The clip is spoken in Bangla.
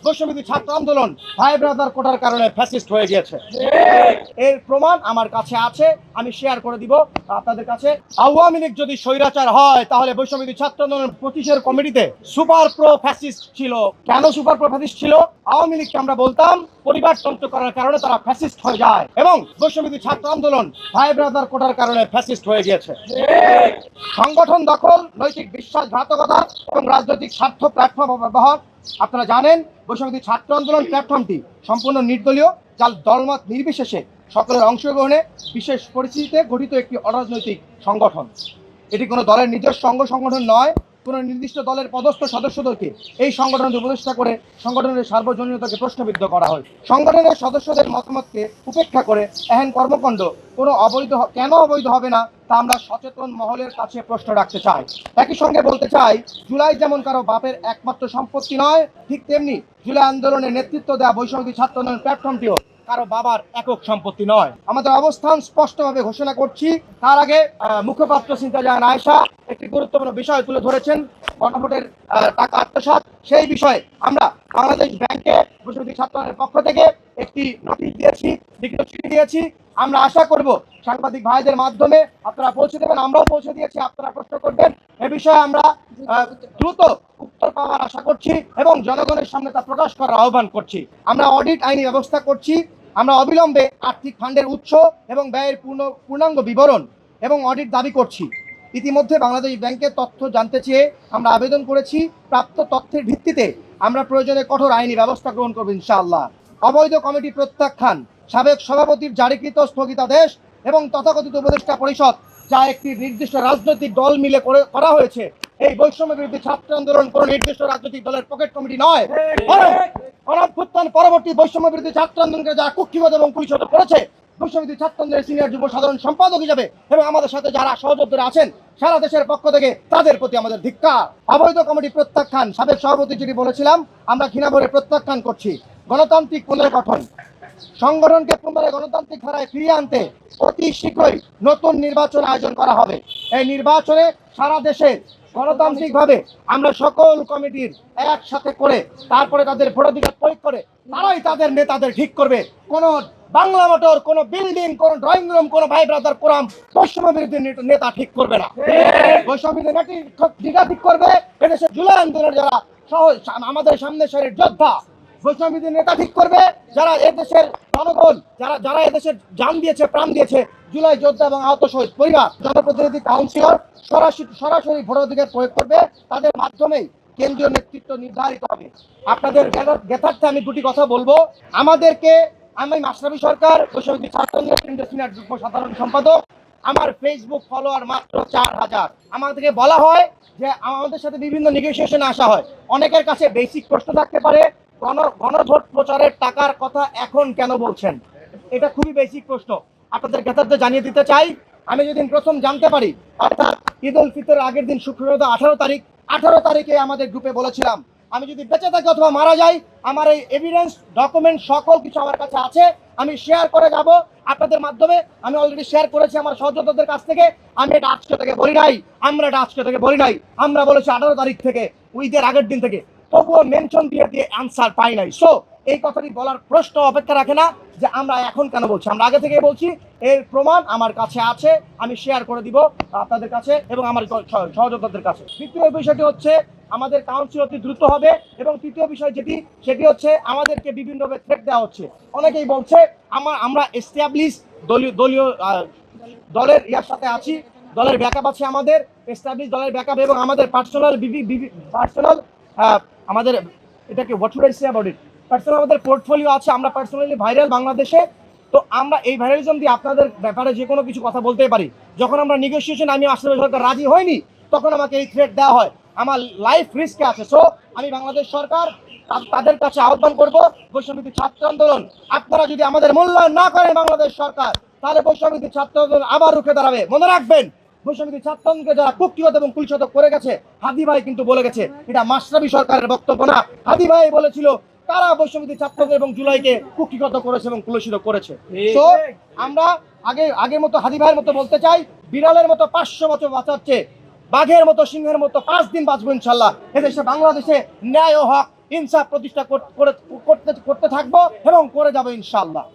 বৈষম্যবিরোধী ছাত্র আন্দোলন ভাই ব্রাদার কোটার কারণে ফ্যাসিস্ট হয়ে গিয়েছে। এর প্রমাণ আমার কাছে আছে, আমি শেয়ার করে দিব আপনাদের কাছে। আওয়ামী লীগ যদি স্বৈরাচার হয় তাহলে বৈষম্যবিরোধী ছাত্র আন্দোলন 25-এর কমিটিতে সুপার প্রো ফ্যাসিস্ট ছিল। কেন সুপার প্রো ফ্যাসিস্ট ছিল? আওয়ামী লীগকে আমরা বলতাম পরিবারতন্ত্র করার কারণে তারা ফ্যাসিস্ট হয়ে যায়, এবং বৈষম্যবিরোধী ছাত্র আন্দোলন ভাই ব্রাদার কোটার কারণে ফ্যাসিস্ট হয়ে গিয়েছে। সংগঠন দখল, নৈতিক বিশ্বাসঘাতকতা এবং রাজনৈতিক স্বার্থ প্ল্যাটফর্ম ব্যবহার। আপনারা জানেন বৈষম্যবিরোধী ছাত্র আন্দোলন প্ল্যাটফর্মটি সম্পূর্ণ নির্দলীয়, যার দলমত নির্বিশেষে সকলের অংশগ্রহণে বিশেষ পরিস্থিতিতে গঠিত একটি অরাজনৈতিক সংগঠন। এটি কোনো দলের নিজস্ব সংগঠন নয়। কোনো নির্দিষ্ট দলের পদস্থ সদস্যদেরকে এই সংগঠনকে উপদেষ্টা করে সংগঠনের সার্বজনীনতাকে প্রশ্নবিদ্ধ করা হয়। সংগঠনের সদস্যদের মতামতকে উপেক্ষা করে এহেন কর্মকাণ্ড কোনো কেন অবৈধ হবে না তা আমরা সচেতন মহলের কাছে প্রশ্ন রাখতে চাই। একই সঙ্গে বলতে চাই, জুলাই যেমন কারো বাপের একমাত্র সম্পত্তি নয়, ঠিক তেমনি জুলাই আন্দোলনের নেতৃত্ব দেওয়া বৈষম্যবিরোধী ছাত্র আন্দোলন প্ল্যাটফর্মটিও কারো বাবার একক সম্পত্তি নয়। আমাদের অবস্থান স্পষ্টভাবে ঘোষণা করছি। তার আগে মুখপাত্র সিনতাজাহান আয়েশা একটি গুরুত্বপূর্ণ বিষয় তুলে ধরেছেন, গণভোটের টাকা আত্মসাৎ। সেই বিষয়ে আমরা বাংলাদেশ ব্যাংকে বৈষম্যবিরোধী ছাত্র আন্দোলনের পক্ষ থেকে একটি নোটিশ দিয়েছি, লিখিত চিঠি দিয়েছি। আমরা আশা করব সাংবাদিক ভাইদের মাধ্যমে আপনারা পৌঁছে দেবেন, আমরাও পৌঁছে দিয়েছি, আপনারা প্রশ্ন করবেন। এ বিষয়ে আমরা দ্রুত উত্তর পাওয়ার আশা করছি এবং জনগণের সামনে তা প্রকাশ করার আহ্বান করছি। আমরা অডিট আইনি ব্যবস্থা করছি। আমরা অবিলম্বে আর্থিক ফান্ডের উৎস এবং ব্যয়ের পূর্ণাঙ্গ বিবরণ এবং অডিট দাবি করছি। ইতিমধ্যে বাংলাদেশ ব্যাংকের তথ্য জানতে চেয়ে আমরা আবেদন করেছি। প্রাপ্ত তথ্যের ভিত্তিতে আমরা প্রয়োজনে কঠোর আইনি ব্যবস্থা গ্রহণ করব ইনশাআল্লাহ। অবৈধ কমিটি প্রত্যাখ্যান, সাবেক সভাপতির জারিকৃত স্থগিতাদেশ এবং তথাকথিত উপদেষ্টা পরিষদ, যা একটি নির্দিষ্ট রাজনৈতিক দল মিলে করা হয়েছে। এই বৈষম্য বিরোধী ছাত্র আন্দোলন কোনো নির্দিষ্ট রাজনৈতিক দলের পকেট কমিটি নয়। গণঅভ্যুত্থান পরবর্তী বৈষম্য বিরোধী ছাত্র আন্দোলনকে যারা কুক্ষিগত এবং কুলসিত করেছে, বৈষম্য বিরোধী ছাত্র আন্দোলনের সিনিয়র যুব সাধারণ সম্পাদক হিসেবে এবং আমাদের সাথে যারা সহযোদ্ধারা আছেন সারা দেশের পক্ষ থেকে, তাদের প্রতি আমাদের ধিক্কার। অবৈধ কমিটি প্রত্যাখ্যান, সাবেক সভাপতি যেটি বলেছিলাম, আমরা ঘৃণাভরে প্রত্যাখ্যান করছি। গণতান্ত্রিক পুনর্গঠন, সংগঠনকে পুনরায় গণতান্ত্রিক ধারায় ফিরিয়ে আনতে অতি শীঘ্রই নতুন নির্বাচন আয়োজন করা হবে। এই নির্বাচনে সারা দেশে গণতান্ত্রিকভাবে আমরা সকল কমিটির একসাথে করে তারপরে তাদের ভোটাধিকার প্রয়োগ করে তারাই তাদের নেতাদের ঠিক করবে। কোনো বাংলা মোটর, কোনো বিল্ডিং, কোনো ড্রয়িং রুম, কোনো ভাই ব্রাদার কোরাম বৈষম্য বিরোধী নেতা ঠিক করবে না। বৈষম্য বিরোধী নেতা ঠিক করবে এদেশের জুলাই আন্দোলনের যারা আমাদের সামনে সারির যোদ্ধা। বৈষম্য বিরোধী নেতা ঠিক করবে যারা এদেশের জনগণ, যারা এদেশের জান দিয়েছে, প্রাণ দিয়েছে, জুলাই যোদ্ধা এবং আহত শহীদ পরিবার। জনপ্রতিনিধি কাউন্সিলর সরাসরি ভোটাধিকার প্রয়োগ করবে, তাদের মাধ্যমেই কেন্দ্রীয় নেতৃত্ব নির্ধারিত হবে। আপনাদের জ্ঞাতার্থে আমি দুটি কথা বলবো। আমি মাশরাফি সরকার, বৈষম্য ছাত্র আন্দোলনের সিনিয়র যুগ্ম সাধারণ সম্পাদক। আমার ফেসবুক ফলোয়ার মাত্র 4000। আমাদেরকে বলা হয় যে আমাদের সাথে বিভিন্ন নেগোসিয়েশনে আসা হয়। অনেকের কাছে বেসিক প্রশ্ন থাকতে পারে, গণভোট প্রচারের টাকার কথা এখন কেন বলছেন? এটা খুবই বেসিক প্রশ্ন। আপনাদের জ্ঞাতার্থে জানিয়ে দিতে চাই, আমি যেদিন প্রথম জানতে পারি, অর্থাৎ ঈদ উল ফিতরের আগের দিন, শুক্রবার 18 তারিখে আমাদের গ্রুপে বলেছিলাম আমি যদি বেঁচে থাকি অথবা মারা যাই, আমার এই এভিডেন্স, ডকুমেন্ট সকল কিছু আমার কাছে আছে, আমি শেয়ার করে যাব আপনাদের মাধ্যমে। আমি অলরেডি শেয়ার করেছি আমার সহযোদ্ধাদের কাছ থেকে। আমি এটা আজকে থেকে বলি নাই, আমরা এটা আজকে থেকে বলি নাই, আমরা বলেছি 18 তারিখ থেকে, ঈদের আগের দিন থেকে। তবুও মেনশন দিয়ে আনসার পাই নাই। সো এই কথাটি বলার প্রশ্ন অপেক্ষা রাখে না যে আমরা এখন কেন বলছি, আমরা আগে থেকে বলছি। এর প্রমাণ আমার কাছে আছে, আমি শেয়ার করে দিব আপনাদের কাছে এবং আমার সহযোদ্ধাদের কাছে। দ্বিতীয় বিষয়টি হচ্ছে আমাদের কাউন্সিল অতি দ্রুত হবে, এবং তৃতীয় বিষয় সেটি হচ্ছে আমাদেরকে বিভিন্নভাবে থ্রেট দেওয়া হচ্ছে। অনেকেই বলছে আমরা এস্টাবলিশ দলের ইয়ার সাথে আছি, দলের ব্যাকআপ আছে, আমাদের এস্টাবলিশ দলের ব্যাকআপ এবং আমাদের পার্সোনাল আমাদের এটাকে what should I say about it, personal আমাদের পোর্টফোলিও আছে। আমরা পার্সোনালি ভাইরাল বাংলাদেশে। তো আমরা এই ভাইরালিজম দিয়ে আপনাদের ব্যাপারে যে কোনো কিছু কথা বলতেই পারি। যখন আমরা নেগোসিয়েশন, আমি মাশরাফি সরকার রাজি হয়নি, তখন আমাকে এই থ্রেট দেওয়া হয়, আমার লাইফ রিস্কে আছে। সো আমি বাংলাদেশ সরকার তাদের কাছে আহ্বান করবো, বৈষম্য বিরোধী ছাত্র আন্দোলন, আপনারা যদি আমাদের মূল্যায়ন না করেন বাংলাদেশ সরকার, তাহলে বৈষম্য বিরোধী ছাত্র আন্দোলন আবার রুখে দাঁড়াবে। মনে রাখবেন, বৈষম্য বিরোধী ছাত্র আন্দোলনকে যারা কুক্ষিগত এবং কুলসিত করে গেছে, হাদি ভাই কিন্তু বলে গেছে, এটা মাশরাফি সরকারের বক্তব্য না। হাদি ভাই বলেছিল কারা বৈষম্য বিরোধী ছাত্র এবং জুলাইকে কুক্ষিগত করেছে এবং কুলসিত করেছে। তো আমরা আগের মতো হাদি ভাইয়ের মতো বলতে চাই, বিড়ালের মতো 500 বছর বাঁচাচ্ছে, বাঘের মতো, সিংহের মতো 5 দিন বাঁচবো ইনশাল্লাহ। এদেশে বাংলাদেশে ন্যায় ও হক ইনসাফ প্রতিষ্ঠা করতে থাকবো এবং করে যাবো ইনশাআল্লাহ।